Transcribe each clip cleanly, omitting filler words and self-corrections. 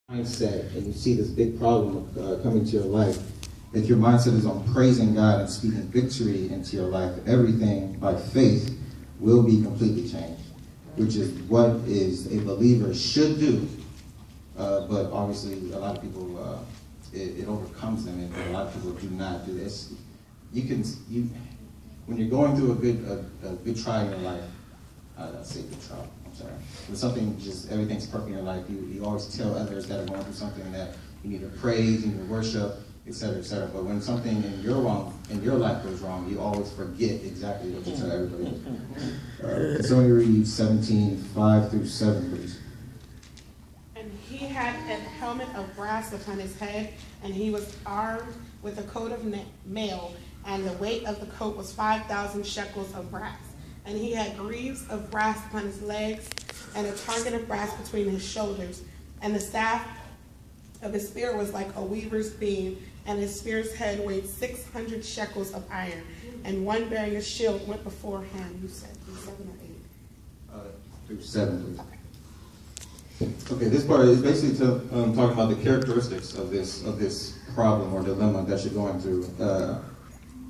mindset and you see this big problem coming to your life, if your mindset is on praising God and speaking victory into your life, everything by faith will be completely changed, which is what is a believer should do. But obviously, a lot of people, it overcomes them, and a lot of people do not do this. When you're going through a good trial in your life, I say good trial, I'm sorry. When something everything's perfect in your life, you always tell others that are going through something that you need to praise, you need to worship, etc., etc. But when something in your life goes wrong, you always forget exactly what you tell everybody. Can somebody read 17:5-7, please? And he had a helmet of brass upon his head, and he was armed with a coat of mail, and the weight of the coat was 5,000 shekels of brass. And he had greaves of brass upon his legs, and a target of brass between his shoulders. And the staff of his spear was like a weaver's beam, and his spear's head weighed 600 shekels of iron. And one bearing a shield went before him. You said through 7 or 8? Through 7, please. Okay, this part is basically talking about the characteristics of this problem or dilemma that you're going through.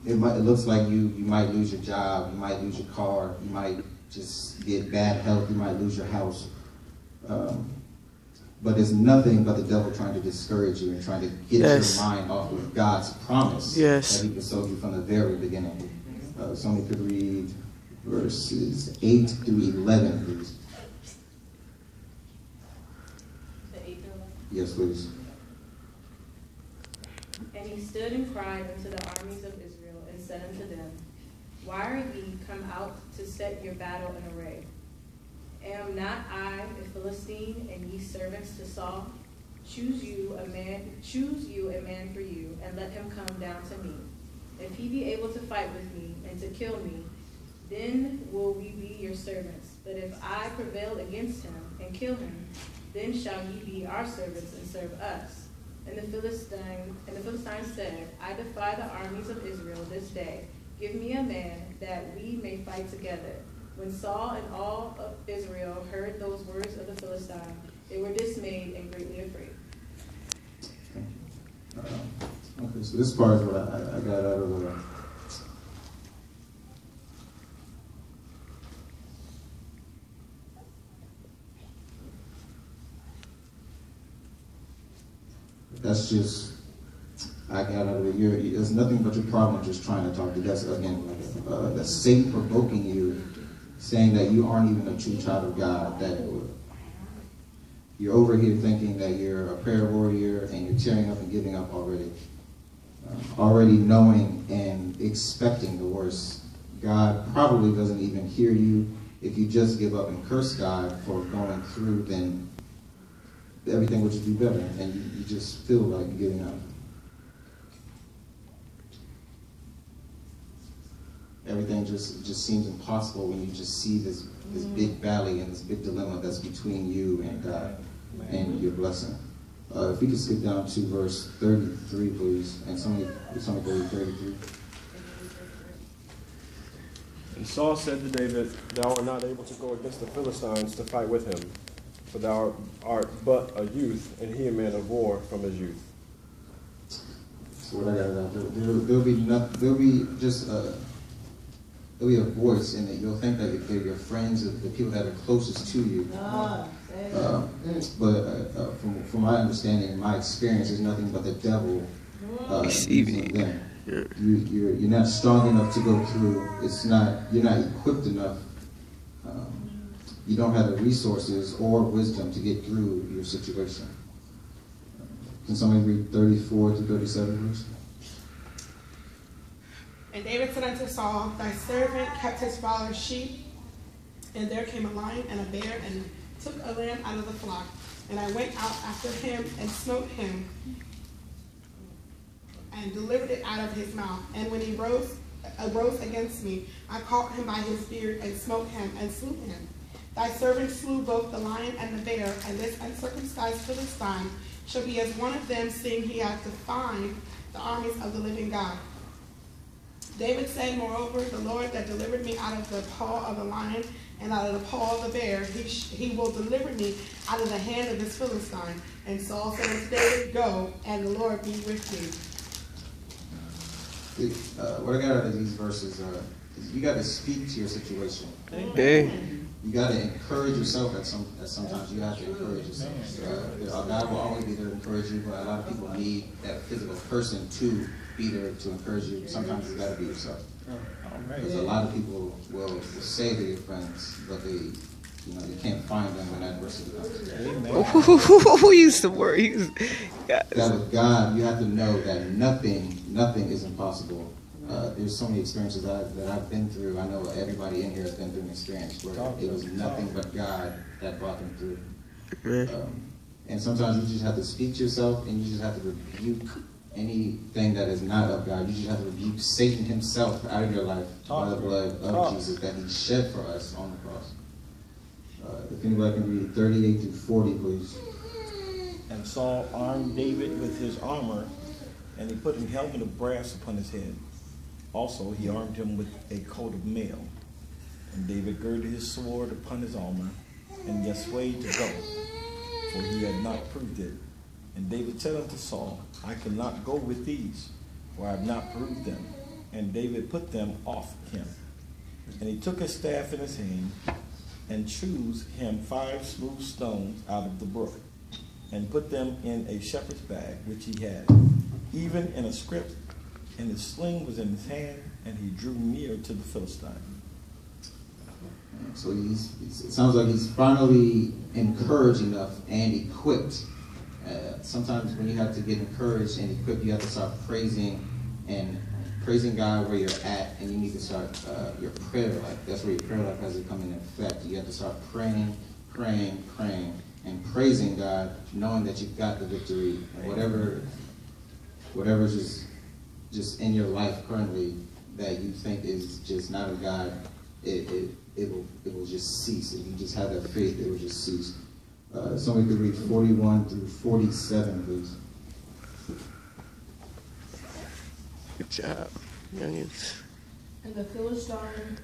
It looks like you might lose your job, you might lose your car, you might just get bad health, you might lose your house. But it's nothing but the devil trying to discourage you and trying to get your mind off of God's promise that he bestowed you from the very beginning. Somebody could read verses 8-11, please. 8 through 11? Yes, please. And he stood and cried unto the armies of Israel, and said unto them, Why are ye come out to set your battle in array? Am not I a Philistine, and ye servants to Saul? Choose you a man for you, and let him come down to me. If he be able to fight with me, and to kill me, then will we be your servants. But if I prevail against him, and kill him, then shall ye be our servants, and serve us. And the Philistines said, I defy the armies of Israel this day. Give me a man, that we may fight together. When Saul and all of Israel heard those words of the Philistine, they were dismayed and greatly afraid. Okay, so this part is what I got out of the... That's just, I got out of it. It's nothing but your problem just trying to talk to you. That's, again, that's Satan provoking you, saying that you aren't even a true child of God, that you're over here thinking that you're a prayer warrior and you're tearing up and giving up already. Already knowing and expecting the worst. God probably doesn't even hear you. If you just give up and curse God for going through, then everything would just be better, and you just feel like giving up. Everything just seems impossible when you just see this big valley and this big dilemma that's between you and God and your blessing. If we could skip down to verse 33, please, and somebody go to 33. And Saul said to David, Thou art not able to go against the Philistines to fight with him, for thou art but a youth, and he a man of war from his youth. So what I got about there'll be a voice in it. You'll think that they're your friends, the people that are closest to you. But from my understanding, my experience is nothing but the devil using them. You're not strong enough to go through. You're not equipped enough. You don't have the resources or wisdom to get through your situation. Can somebody read 34-37, please? And David said unto Saul, Thy servant kept his father's sheep, and there came a lion and a bear, and took a lamb out of the flock. And I went out after him, and smote him, and delivered it out of his mouth. And when he arose against me, I caught him by his beard, and smote him, and slew him. Thy servant slew both the lion and the bear, and this uncircumcised Philistine shall be as one of them, seeing he hath defied the armies of the living God. David said, Moreover, the Lord that delivered me out of the paw of the lion and out of the paw of the bear. He will deliver me out of the hand of this Philistine. And Saul said unto David, Go, and the Lord be with thee. What I got out of these verses is you got to speak to your situation. You got to encourage yourself sometimes you have to encourage yourself. God will always be there to encourage you, but a lot of people need that physical person to be there to encourage you. Sometimes you got to be yourself. Because a lot of people will say they're your friends, but you can't find them when adversity comes. Who used the word? That with God, you have to know that nothing is impossible. There's so many experiences that I've been through. I know everybody in here has been through an experience where it was nothing but God that brought them through. And sometimes you just have to speak to yourself, and you just have to rebuke anything that is not of God. You just have to rebuke Satan himself out of your life by the blood of Jesus that he shed for us on the cross. If anybody can read 38 through 40, please. And Saul armed David with his armor, and he put a helmet of brass upon his head. Also, he armed him with a coat of mail. And David girded his sword upon his armor, and yet swayed to go, for he had not proved it. And David said unto Saul, I cannot go with these, for I have not proved them. And David put them off him. And he took his staff in his hand, and chose him 5 smooth stones out of the brook, and put them in a shepherd's bag which he had, even in a scrip, and his sling was in his hand, and he drew near to the Philistine. So it sounds like he's finally encouraged enough and equipped. Sometimes when you have to get encouraged and equipped, you have to start praising God where you're at, and you need to start your prayer life. That's where your prayer life has to come in effect. You have to start praying, and praising God, knowing that you've got the victory. And whatever's just in your life currently that you think is just not of God, it will just cease. If you just have that faith, it will just cease. Somebody could read 41 through 47, please. Good job, youngins. And the Philistine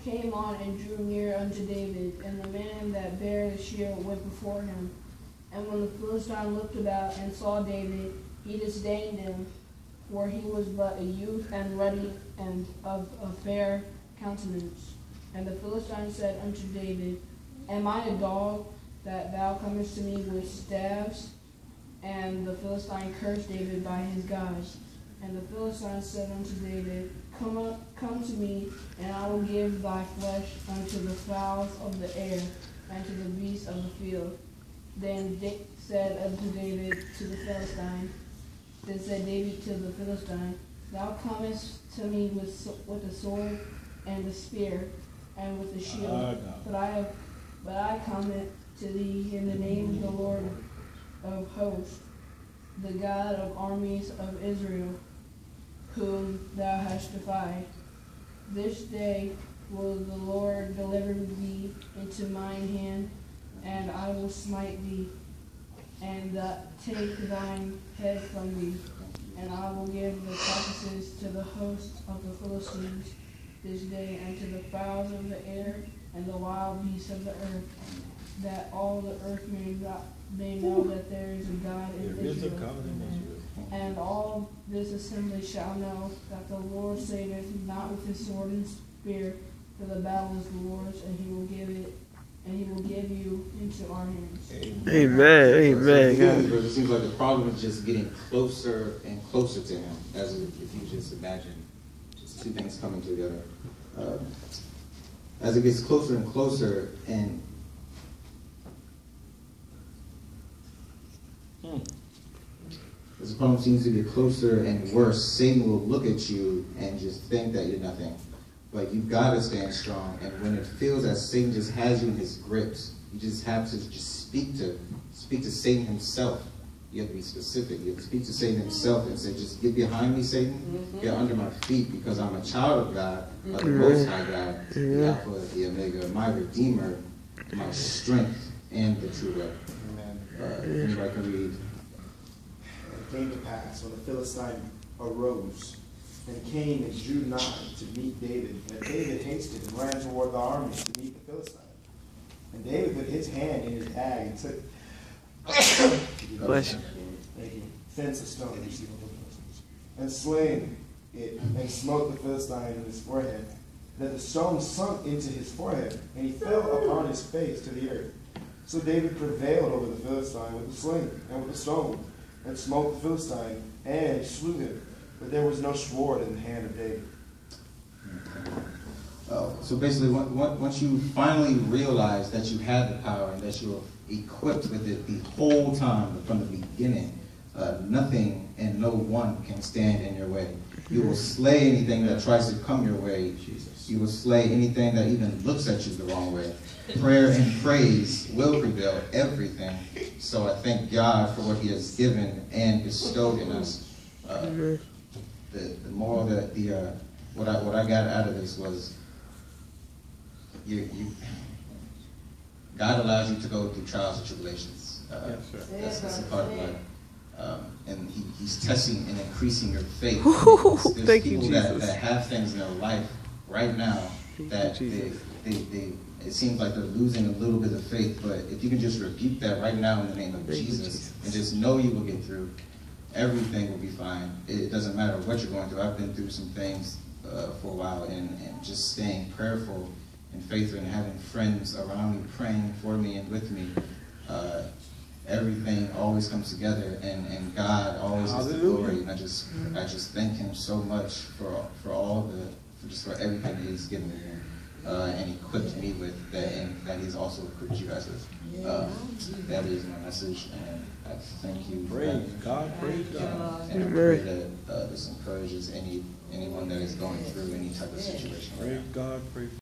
came on and drew near unto David, and the man that bare the shield went before him. And when the Philistine looked about and saw David, he disdained him, for he was but a youth and ruddy and of a fair countenance. And the Philistine said unto David, Am I a dog, that thou comest to me with staves? And the Philistine cursed David by his gods. And the Philistine said unto David, Come to me, and I will give thy flesh unto the fowls of the air, and to the beasts of the field. Then said unto David to the Philistine, Then said David to the Philistine, Thou comest to me with a sword and a spear, and with a shield, but I come to thee in the name of the Lord of hosts, the God of armies of Israel, whom thou hast defied. This day will the Lord deliver thee into mine hand, and I will smite thee, and take thine head from thee. And I will give the carcasses to the host of the Philistines this day, and to the fowls of the air, and the wild beasts of the earth, that all the earth may know that there is a God in Israel. And all this assembly shall know that the Lord saveth not with his sword and spear, for the battle is the Lord's, and he will give you into our hands. Amen. It seems like the problem is just getting closer and closer to him, as if you just imagine just two things coming together. As it gets closer and closer, and as the problem seems to get closer and worse, Satan will look at you and just think that you're nothing. But you've got to stand strong. And when it feels that Satan just has you in his grips, you just have to just speak to Satan himself. You have to be specific. You have to speak to Satan himself and say, just get behind me, Satan. Get under my feet, because I'm a child of God, of the Most High God, the Alpha, the Omega, my Redeemer, my strength, and the true way. Anybody can read. It came to pass when the Philistine arose and came and drew nigh to meet David. And David hasted and ran toward the army to meet the Philistine. And David put his hand in his bag and took Bless you. Thank you. Thence a stone, and slain it, and smote the Philistine in his forehead. That the stone sunk into his forehead, and he fell upon his face to the earth. So David prevailed over the Philistine with the sling and with the stone, and smote the Philistine, and slew him. But there was no sword in the hand of David. So basically, once you finally realize that you had the power and that you were equipped with it the whole time from the beginning, nothing and no one can stand in your way. You will slay anything that tries to come your way. You will slay anything that even looks at you the wrong way. Prayer and praise will prevail everything. So I thank God for what He has given and bestowed in us. The moral that what I got out of this was God allows you to go through trials and tribulations. That's a part of life. And He's testing and increasing your faith. There's Thank people you, Jesus. that have things in their life right now that it seems like they're losing a little bit of faith. But if you can just rebuke that right now in the name of Jesus and just know you will get through, everything will be fine. It doesn't matter what you're going through. I've been through some things for a while, and just staying prayerful and faithful and having friends around me praying for me and with me. Everything always comes together, and God always gets the glory. And I just thank Him so much for everything that He's given me and equipped me with, and that He's also equipped you guys with. That is my message, and I thank you. Praise God, praise God. And I pray that this encourages anyone that is going through any type of situation. Praise God, praise